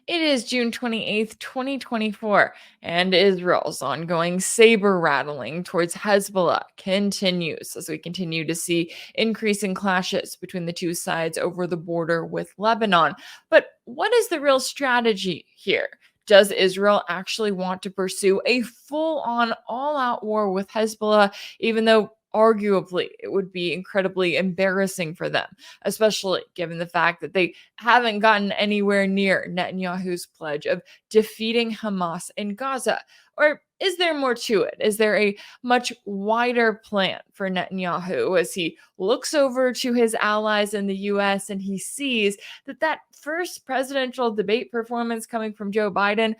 It is June 28th, 2024, and Israel's ongoing saber rattling towards Hezbollah continues as we continue to see increasing clashes between the two sides over the border with Lebanon. But what is the real strategy here? Does Israel actually want to pursue a full on, all out war with Hezbollah, even though arguably it would be incredibly embarrassing for them, especially given the fact that they haven't gotten anywhere near Netanyahu's pledge of defeating Hamas in Gaza? Or is there more to it? Is there a much wider plan for Netanyahu as he looks over to his allies in the US and he sees that first presidential debate performance coming from Joe Biden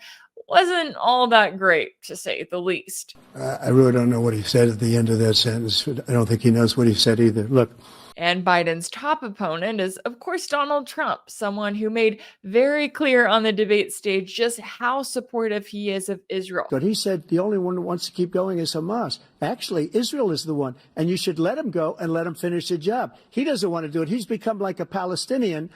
wasn't all that great, to say the least? I really don't know what he said at the end of that sentence. I don't think he knows what he said either. Look. And Biden's top opponent is, of course, Donald Trump, someone who made very clear on the debate stage just how supportive he is of Israel. But he said the only one who wants to keep going is Hamas. Actually, Israel is the one, and you should let him go and let him finish the job. He doesn't want to do it. He's become like a Palestinian,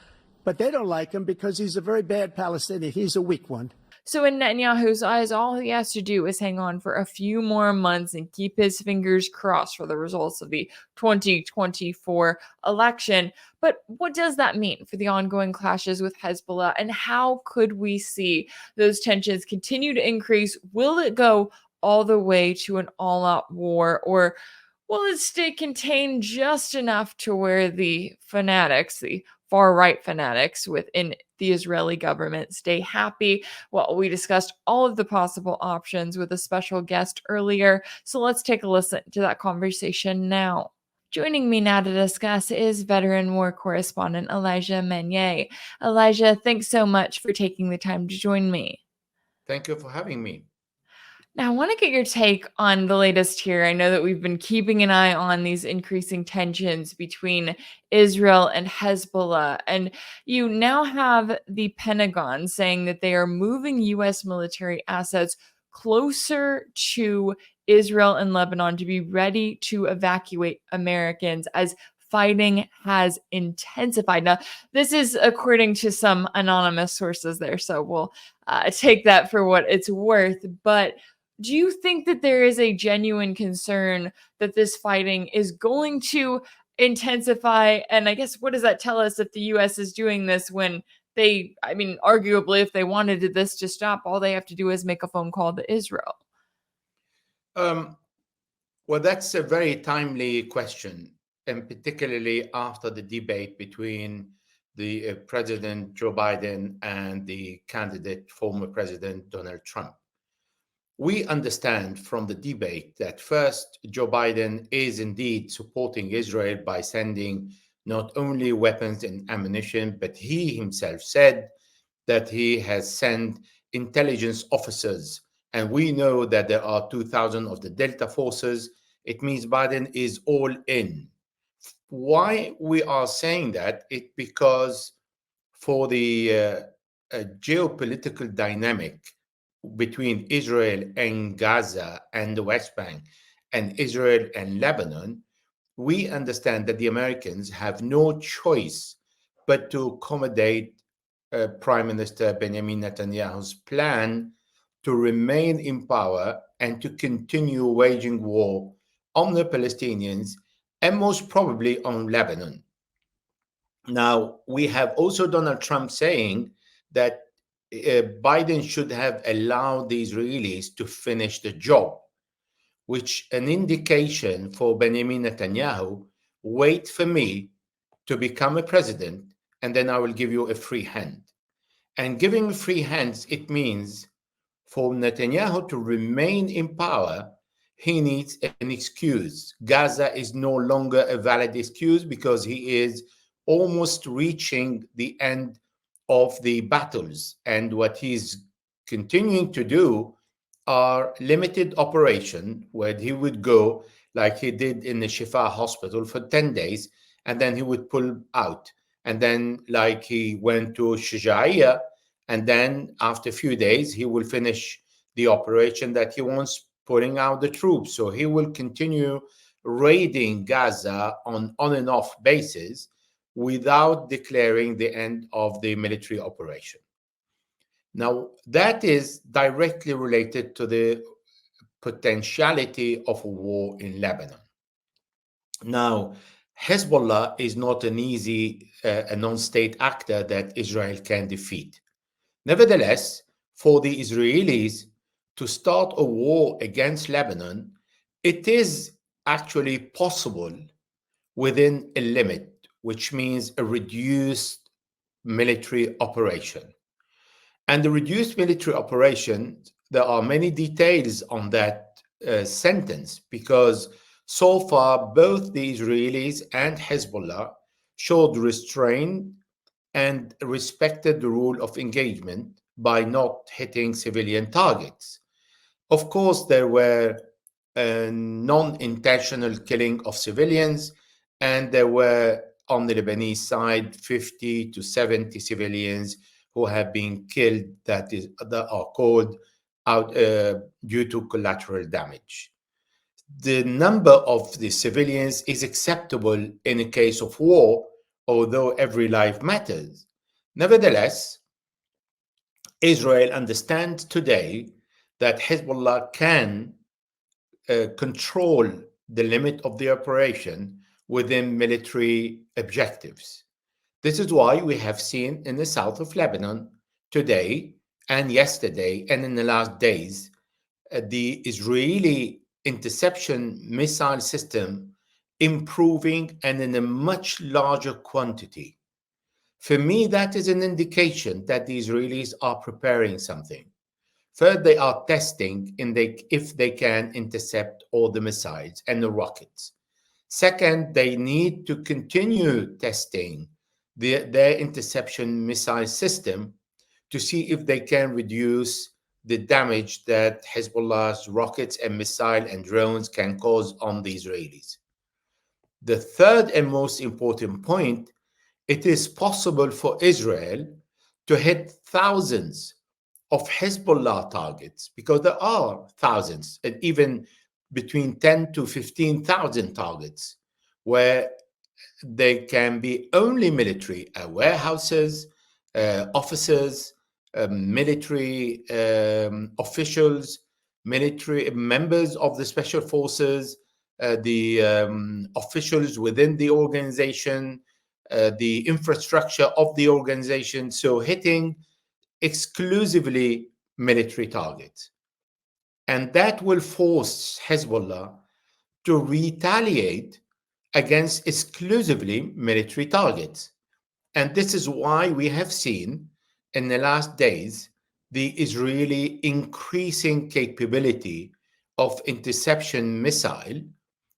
but they don't like him because he's a very bad Palestinian. He's a weak one. So in Netanyahu's eyes, all he has to do is hang on for a few more months and keep his fingers crossed for the results of the 2024 election. But what does that mean for the ongoing clashes with Hezbollah, and how could we see those tensions continue to increase? Will it go all the way to an all-out war, or will it stay contained just enough to where the fanatics, the far-right fanatics within the Israeli government, stay happy? Well, we discussed all of the possible options with a special guest earlier, so let's take a listen to that conversation now. Joining me now to discuss is veteran war correspondent Elijah Magnier. Elijah, thanks so much for taking the time to join me. Thank you for having me. Now, I want to get your take on the latest here. I know that we've been keeping an eye on these increasing tensions between Israel and Hezbollah, and you now have the Pentagon saying that they are moving U.S. military assets closer to Israel and Lebanon to be ready to evacuate Americans as fighting has intensified. Now, this is according to some anonymous sources there, so we'll take that for what it's worth. But do you think that there is a genuine concern that this fighting is going to intensify? And I guess, what does that tell us if the U.S. is doing this when they, arguably, if they wanted this to stop, all they have to do is make a phone call to Israel? Well, that's a very timely question, and particularly after the debate between the President Joe Biden and the candidate, former President Donald Trump. We understand from the debate that first, Joe Biden is indeed supporting Israel by sending not only weapons and ammunition, but he himself said that he has sent intelligence officers. And we know that there are 2,000 of the Delta forces. It means Biden is all in. Why we are saying that? It's because for the geopolitical dynamic between Israel and Gaza and the West Bank and Israel and Lebanon, we understand that the Americans have no choice but to accommodate Prime Minister Benjamin Netanyahu's plan to remain in power and to continue waging war on the Palestinians and most probably on Lebanon. Now, we have also Donald Trump saying that Biden should have allowed the Israelis to finish the job, which an indication for Benjamin Netanyahu, wait for me to become a president, and then I will give you a free hand. And giving free hands, it means for Netanyahu to remain in power, he needs an excuse. Gaza is no longer a valid excuse because he is almost reaching the end of the battles, and what he's continuing to do are limited operation where he would go like he did in the Shifa hospital for 10 days and then he would pull out, and then like he went to Shujaiya, and then after a few days he will finish the operation that he wants, putting out the troops. So he will continue raiding Gaza on and off basis without declaring the end of the military operation. Now, that is directly related to the potentiality of a war in Lebanon. Now, Hezbollah is not an easy, a non-state actor that Israel can defeat. Nevertheless, for the Israelis to start a war against Lebanon, it is actually possible within a limit, which means a reduced military operation. And the reduced military operation, there are many details on that sentence, because so far both the Israelis and Hezbollah showed restraint and respected the rule of engagement by not hitting civilian targets. Of course, there were non-intentional killing of civilians, and there were on the Lebanese side 50 to 70 civilians who have been killed that are called out due to collateral damage. The number of the civilians is acceptable in a case of war, although every life matters. Nevertheless, Israel understands today that Hezbollah can control the limit of the operation within military objectives. This is why we have seen in the south of Lebanon today and yesterday and in the last days the Israeli interception missile system improving and in a much larger quantity. For me, that is an indication that the Israelis are preparing something. First, they are testing if they can intercept all the missiles and the rockets. Second, they need to continue testing their interception missile system to see if they can reduce the damage that Hezbollah's rockets and missile and drones can cause on the Israelis. The third and most important point, it is possible for Israel to hit thousands of Hezbollah targets, because there are thousands, and even between 10 to 15,000 targets, where they can be only military warehouses, officers, military officials, military members of the special forces, the officials within the organization, the infrastructure of the organization. So hitting exclusively military targets. And that will force Hezbollah to retaliate against exclusively military targets. And this is why we have seen in the last days the Israeli increasing capability of interception missile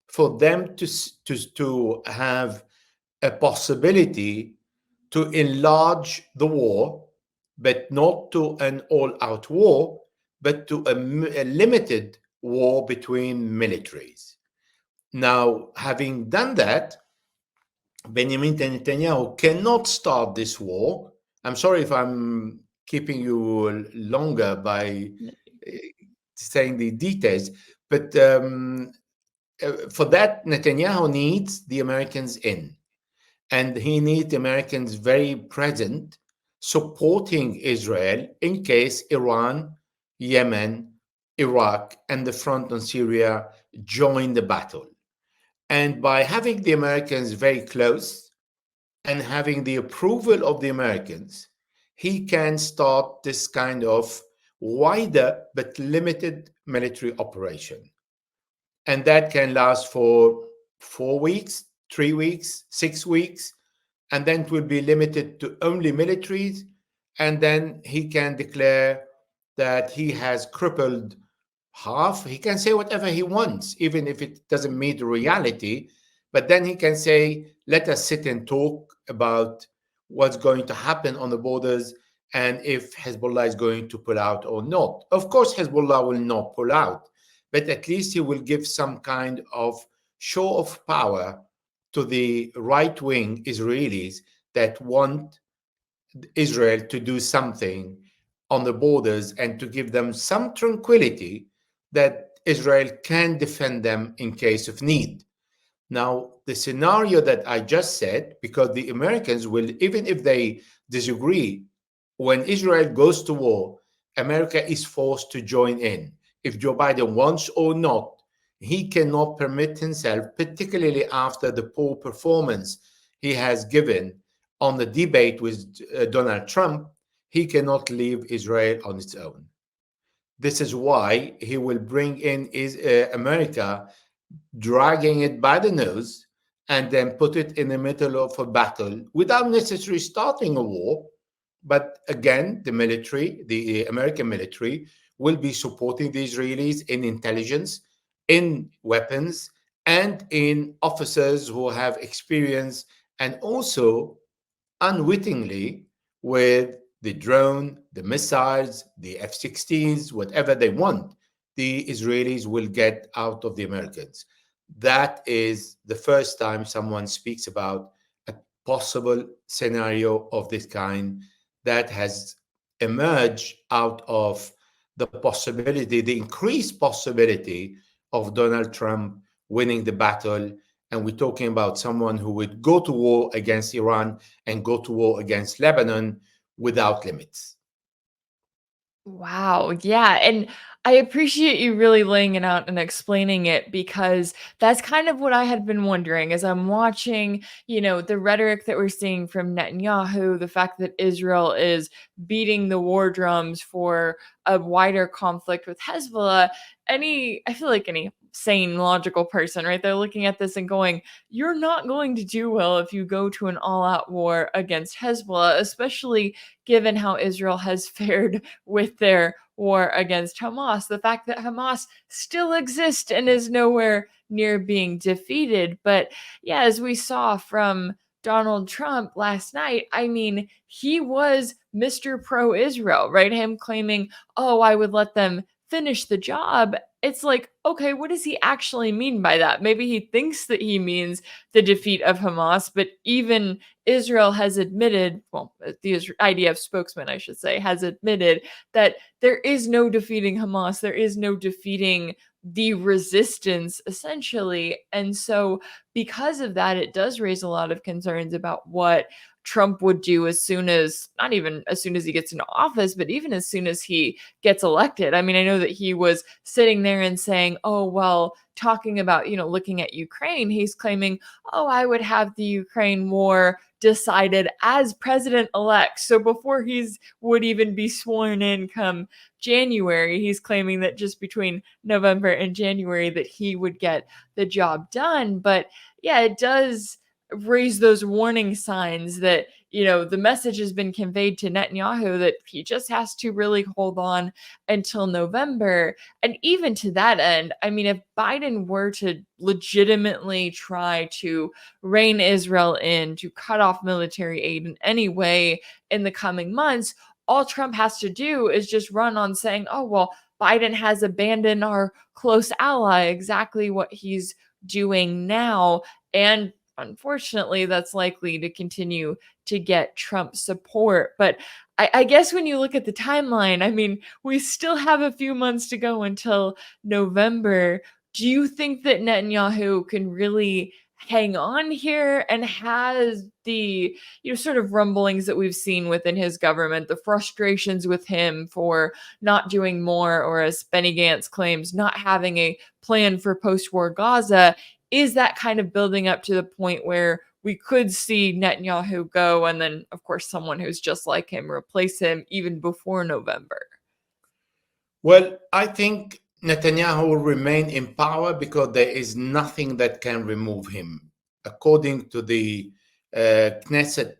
for them to have a possibility to enlarge the war, but not to an all-out war, but to a limited war between militaries. Now, having done that, Benjamin Netanyahu cannot start this war. I'm sorry if I'm keeping you longer by saying the details, but for that, Netanyahu needs the Americans in, and he needs the Americans very present, supporting Israel in case Iran, Yemen, Iraq, and the front on Syria join the battle. And by having the Americans very close and having the approval of the Americans, he can start this kind of wider but limited military operation. And that can last for 4 weeks, 3 weeks, 6 weeks, and then it will be limited to only militaries. And then he can declare that he has crippled half. He can say whatever he wants, even if it doesn't meet reality. But then he can say, let us sit and talk about what's going to happen on the borders and if Hezbollah is going to pull out or not. Of course, Hezbollah will not pull out, but at least he will give some kind of show of power to the right-wing Israelis that want Israel to do something on the borders and to give them some tranquility that Israel can defend them in case of need. Now, the scenario that I just said, because the Americans will, even if they disagree when Israel goes to war, America is forced to join in. If Joe Biden wants or not, he cannot permit himself, particularly after the poor performance he has given on the debate with Donald Trump, he cannot leave Israel on its own. This is why he will bring in America, dragging it by the nose, and then put it in the middle of a battle without necessarily starting a war. But again, the military, the American military, will be supporting the Israelis in intelligence, in weapons, and in officers who have experience, and also unwittingly with the drone, the missiles, the F-16s, whatever they want, the Israelis will get out of the Americans. That is the first time someone speaks about a possible scenario of this kind that has emerged out of the possibility, the increased possibility of Donald Trump winning the battle. And we're talking about someone who would go to war against Iran and go to war against Lebanon without limits. Wow. Yeah. And I appreciate you really laying it out and explaining it, because that's kind of what I had been wondering as I'm watching, the rhetoric that we're seeing from Netanyahu, the fact that Israel is beating the war drums for a wider conflict with Hezbollah. I feel like any sane, logical person, right? They're looking at this and going, you're not going to do well if you go to an all out war against Hezbollah, especially given how Israel has fared with their war against Hamas. The fact that Hamas still exists and is nowhere near being defeated. But yeah, as we saw from Donald Trump last night, I mean, he was Mr. Pro Israel, right? Him claiming, oh, I would let them finish the job. It's like, okay, what does he actually mean by that? Maybe he thinks that he means the defeat of Hamas, but even Israel has admitted, well, the IDF spokesman, I should say, has admitted that there is no defeating Hamas. There is no defeating the resistance, essentially. And so, because of that, it does raise a lot of concerns about what Trump would do as soon as, not even as soon as he gets into office, but even as soon as he gets elected. I mean, I know that he was sitting there and saying, oh, well, talking about, looking at Ukraine, he's claiming, oh, I would have the Ukraine war decided as president-elect. So before he's would even be sworn in come January, he's claiming that just between November and January that he would get the job done. But yeah, it does raise those warning signs that, the message has been conveyed to Netanyahu that he just has to really hold on until November. And even to that end, I mean, if Biden were to legitimately try to rein Israel in, to cut off military aid in any way in the coming months, all Trump has to do is just run on saying, oh, well, Biden has abandoned our close ally, exactly what he's doing now. And unfortunately, that's likely to continue to get Trump support. But I guess when you look at the timeline, I mean, we still have a few months to go until November. Do you think that Netanyahu can really hang on here, and has the sort of rumblings that we've seen within his government, the frustrations with him for not doing more, or as Benny Gantz claims, not having a plan for post-war Gaza, is that kind of building up to the point where we could see Netanyahu go, and then, of course, someone who's just like him replace him even before November? Well, I think Netanyahu will remain in power because there is nothing that can remove him. According to the Knesset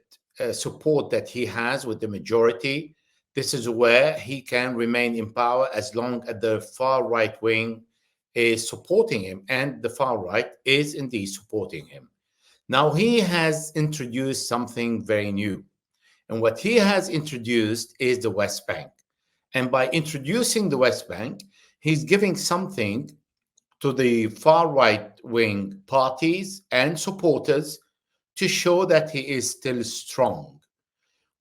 support that he has with the majority, this is where he can remain in power as long as the far right wing is supporting him, and the far right is indeed supporting him. Now, he has introduced something very new, and what he has introduced is the West Bank. And by introducing the West Bank, he's giving something to the far right wing parties and supporters to show that he is still strong.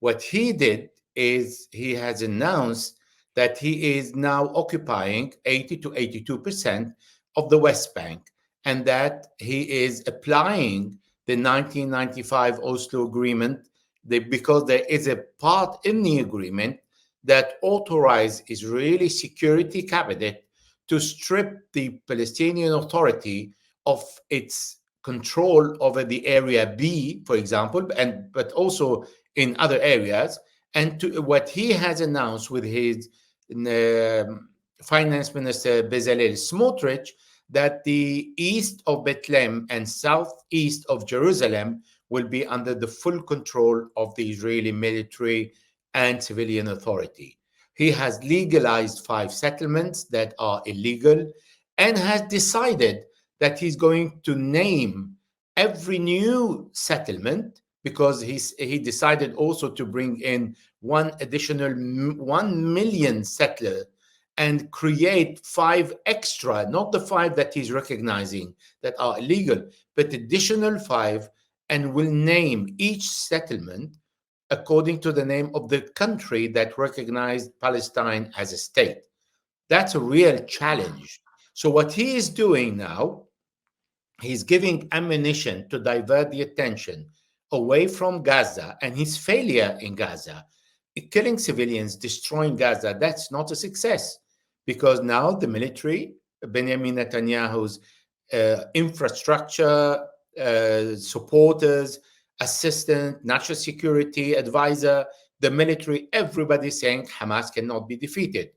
What he did is he has announced that he is now occupying 80 to 82% of the West Bank, and that he is applying the 1995 Oslo Agreement because there is a part in the agreement that authorized Israeli security cabinet to strip the Palestinian Authority of its control over the area B, for example, but also in other areas. And to what he has announced with his finance minister Bezalel Smotrich, that the east of Bethlehem and southeast of Jerusalem will be under the full control of the Israeli military and civilian authority. He has legalized 5 settlements that are illegal and has decided that he's going to name every new settlement, because he decided also to bring in one additional 1 million settler and create 5 extra, not the 5 that he's recognizing that are illegal, but additional 5, and will name each settlement according to the name of the country that recognized Palestine as a state. That's a real challenge. So what he is doing now, he's giving ammunition to divert the attention away from Gaza and his failure in Gaza. Killing civilians, destroying Gaza, that's not a success, because now the military, Benjamin Netanyahu's infrastructure, supporters, assistant, national security advisor, the military, everybody saying Hamas cannot be defeated.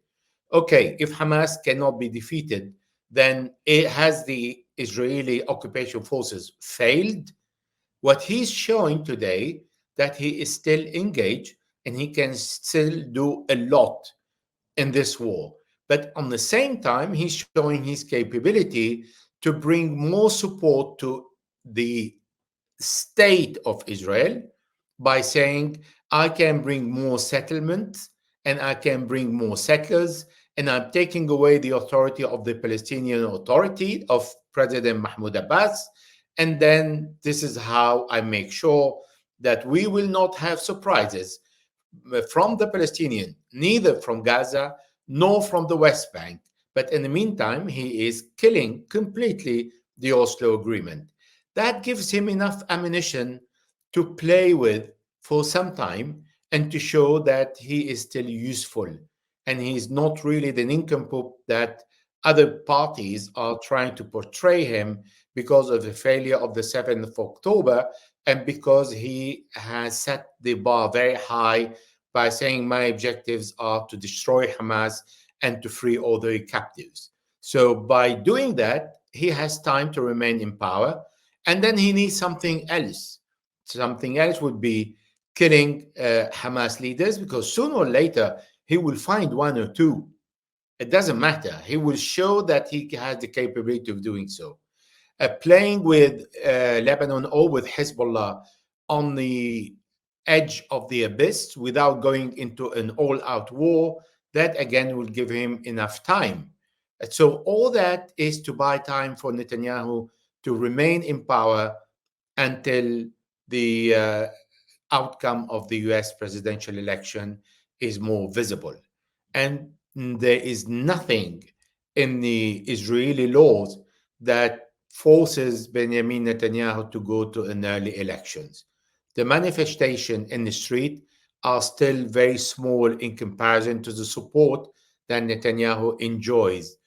Okay, if Hamas cannot be defeated, then it has the Israeli occupation forces failed. What he's showing today, that he is still engaged and he can still do a lot in this war. But on the same time, he's showing his capability to bring more support to the state of Israel by saying, I can bring more settlements and I can bring more settlers, and I'm taking away the authority of the Palestinian Authority of President Mahmoud Abbas. And then this is how I make sure that we will not have surprises from the Palestinian, neither from Gaza nor from the West Bank. But in the meantime, he is killing completely the Oslo Agreement. That gives him enough ammunition to play with for some time and to show that he is still useful. And he's not really the nincompoop that other parties are trying to portray him because of the failure of the 7th of October, and because he has set the bar very high by saying my objectives are to destroy Hamas and to free all the captives. So by doing that, he has time to remain in power, and then he needs something else. Something else would be killing Hamas leaders, because sooner or later he will find 1 or 2. It doesn't matter. He will show that he has the capability of doing so. Playing with Lebanon or with Hezbollah on the edge of the abyss without going into an all-out war, that again will give him enough time. So all that is to buy time for Netanyahu to remain in power until the outcome of the US presidential election is more visible. And there is nothing in the Israeli laws that forces Benjamin Netanyahu to go to an early elections. The manifestation in the street are still very small in comparison to the support that Netanyahu enjoys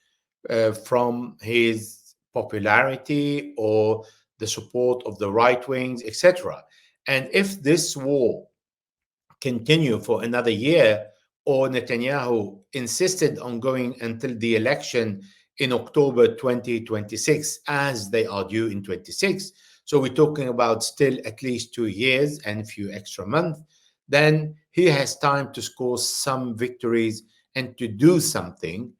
from his popularity or the support of the right wings, etc. And if this war continue for another year, or Netanyahu insisted on going until the election in October 2026, as they are due in 26, so we're talking about still at least 2 years and a few extra months, then he has time to score some victories and to do something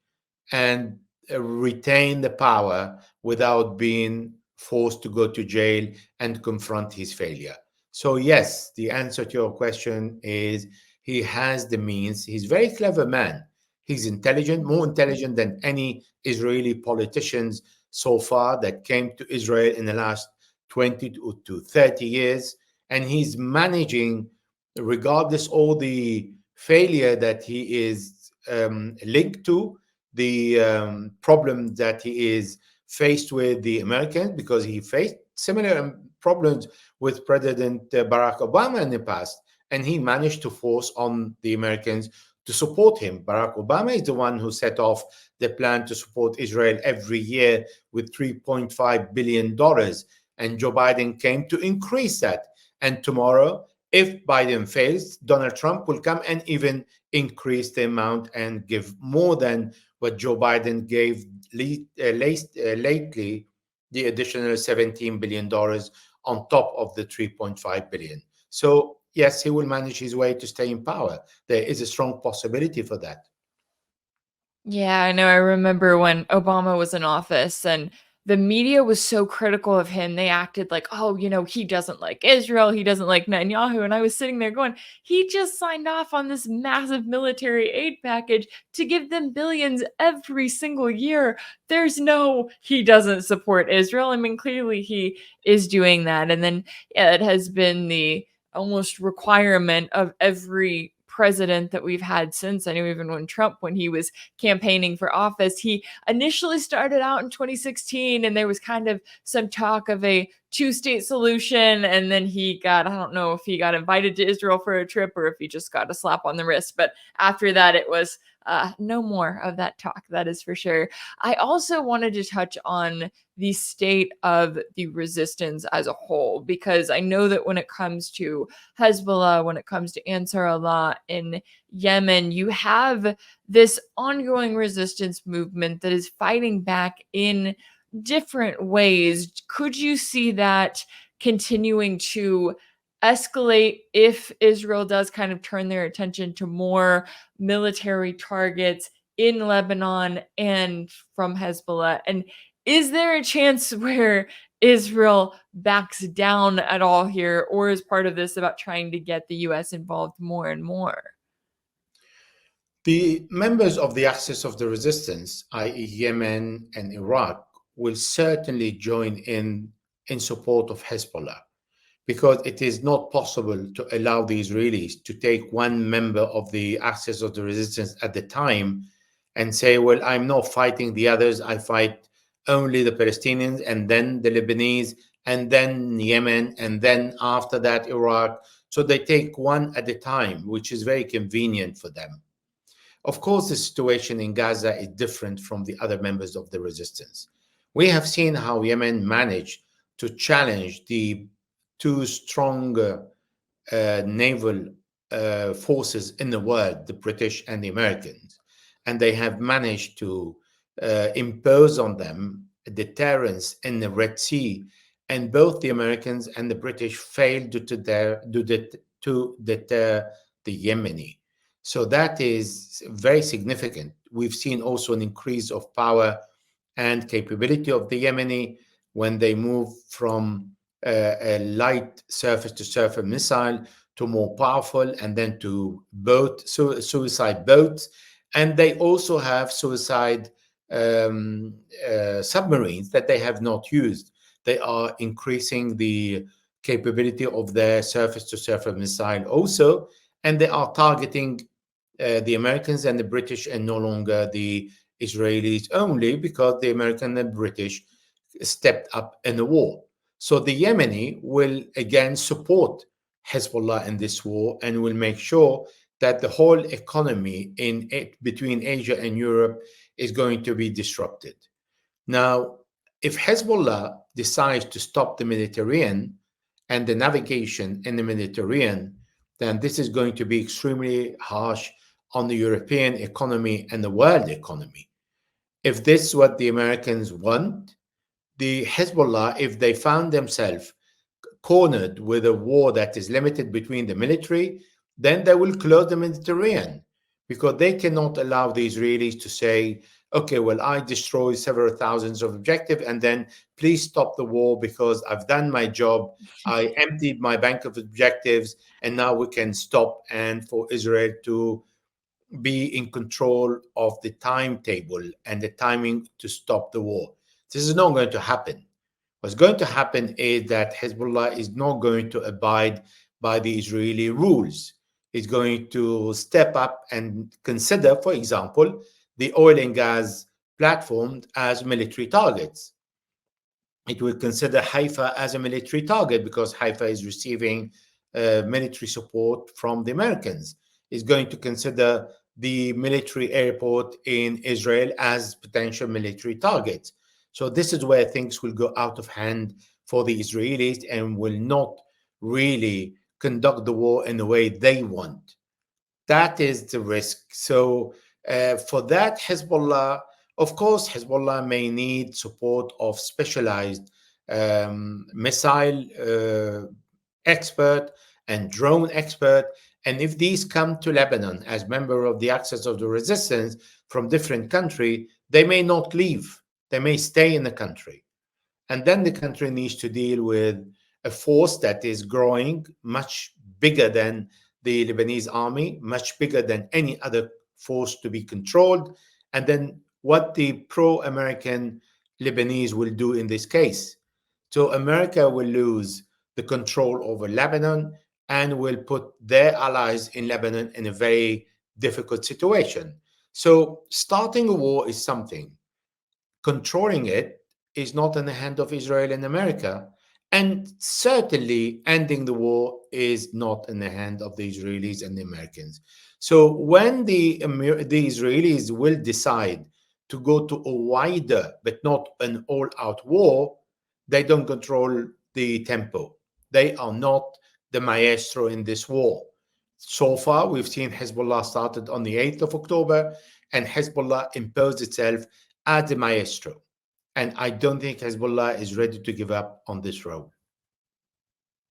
and retain the power without being forced to go to jail and confront his failure. So yes, the answer to your question is he has the means. He's a very clever man. He's intelligent, more intelligent than any Israeli politicians so far that came to Israel in the last 20 to 30 years. And he's managing, regardless all the failure that he is linked to, the problem that he is faced with the Americans, because he faced similar problems with President Barack Obama in the past. and he managed to force on the Americans to support him. Barack Obama is the one who set off the plan to support Israel every year with $3.5 billion. And Joe Biden came to increase that. And tomorrow, if Biden fails, Donald Trump will come and even increase the amount and give more than what Joe Biden gave lately, the additional $17 billion on top of the $3.5 billion. So yes, he will manage his way to stay in power. There is a strong possibility for that. Yeah, I know. I remember when Obama was in office and the media was so critical of him. They acted like, oh, he doesn't like Israel. He doesn't like Netanyahu. And I was sitting there going, he just signed off on this massive military aid package to give them billions every single year. There's no, he doesn't support Israel. I mean, clearly he is doing that. And then, yeah, it has been the almost requirement of every president that we've had since. I know even when Trump, when he was campaigning for office, he initially started out in 2016 and there was kind of some talk of a two-state solution, and then he got, I don't know if he got invited to Israel for a trip or if he just got a slap on the wrist, but after that it was no more of that talk, that is for sure. I also wanted to touch on the state of the resistance as a whole, because I know that when it comes to Hezbollah, when it comes to Ansar Allah in Yemen, you have this ongoing resistance movement that is fighting back in different ways. Could you see that continuing to escalate if Israel does kind of turn their attention to more military targets in Lebanon and from Hezbollah? And is there a chance where Israel backs down at all here, or is part of this about trying to get the US involved more and more? The members of the Axis of the Resistance, i.e. Yemen and Iraq, will certainly join in support of Hezbollah, because it is not possible to allow the Israelis to take one member of the Axis of the Resistance at the time and say, well, I'm not fighting the others, I fight only the Palestinians, and then the Lebanese, and then Yemen, and then after that Iraq. So they take one at a time, which is very convenient for them. Of course, the situation in Gaza is different from the other members of the resistance. We have seen how Yemen managed to challenge the two strong naval forces in the world, the British and the Americans. And they have managed to impose on them a deterrence in the Red Sea. And both the Americans and the British failed to deter the Yemeni. So that is very significant. We've seen also an increase of power and capability of the Yemeni when they move from a light surface-to-surface missile to more powerful, and then to suicide boats. And they also have suicide submarines that they have not used. They are increasing the capability of their surface-to-surface missile also, and they are targeting the Americans and the British and no longer the Israelis only, because the American and British stepped up in the war. So the Yemeni will again support Hezbollah in this war and will make sure that the whole economy between Asia and Europe is going to be disrupted. Now, if Hezbollah decides to stop the Mediterranean and the navigation in the Mediterranean, then this is going to be extremely harsh on the European economy and the world economy. If this is what the Americans want, the Hezbollah, if they found themselves cornered with a war that is limited between the military, then they will close the Mediterranean, because they cannot allow the Israelis to say, okay, well, I destroyed several thousands of objectives, and then please stop the war because I've done my job. I emptied my bank of objectives, and now we can stop, and for Israel to be in control of the timetable and the timing to stop the war. This is not going to happen. What's going to happen is that Hezbollah is not going to abide by the Israeli rules. It's going to step up and consider, for example, the oil and gas platform as military targets. It will consider Haifa as a military target because Haifa is receiving military support from the Americans. Is going to consider the military airport in Israel as potential military targets. So this is where things will go out of hand for the Israelis and will not really conduct the war in the way they want. That is the risk. So for that, Hezbollah, of course, Hezbollah may need support of specialized missile expert and drone expert. And if these come to Lebanon as member of the Axis of the Resistance from different country, they may not leave. They may stay in the country. And then the country needs to deal with a force that is growing much bigger than the Lebanese army, much bigger than any other force to be controlled. And then what the pro-American Lebanese will do in this case. So America will lose the control over Lebanon and will put their allies in Lebanon in a very difficult situation. So starting a war is something. Controlling it is not in the hand of Israel and America. And certainly ending the war is not in the hand of the Israelis and the Americans. So when the Israelis will decide to go to a wider but not an all-out war, they don't control the tempo. They are not the maestro in this war. So far, we've seen Hezbollah started on the 8th of October, and Hezbollah imposed itself as the maestro. And I don't think Hezbollah is ready to give up on this road.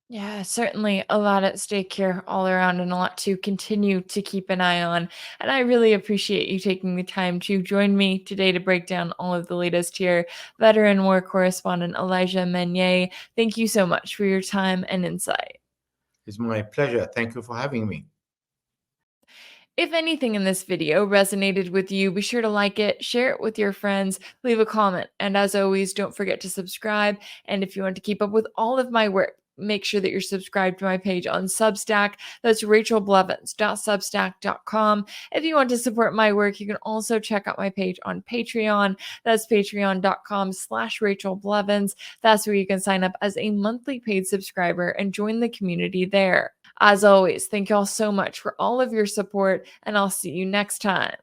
Yeah, certainly a lot at stake here all around and a lot to continue to keep an eye on. And I really appreciate you taking the time to join me today to break down all of the latest here. Veteran war correspondent Elijah Magnier, thank you so much for your time and insight. It's my pleasure. Thank you for having me. If anything in this video resonated with you, be sure to like it, share it with your friends, leave a comment, and as always, don't forget to subscribe. And if you want to keep up with all of my work, make sure that you're subscribed to my page on Substack. That's rachelblevins.substack.com. If you want to support my work, you can also check out my page on Patreon. That's patreon.com/rachelblevins. That's where you can sign up as a monthly paid subscriber and join the community there. As always, thank you all so much for all of your support, and I'll see you next time.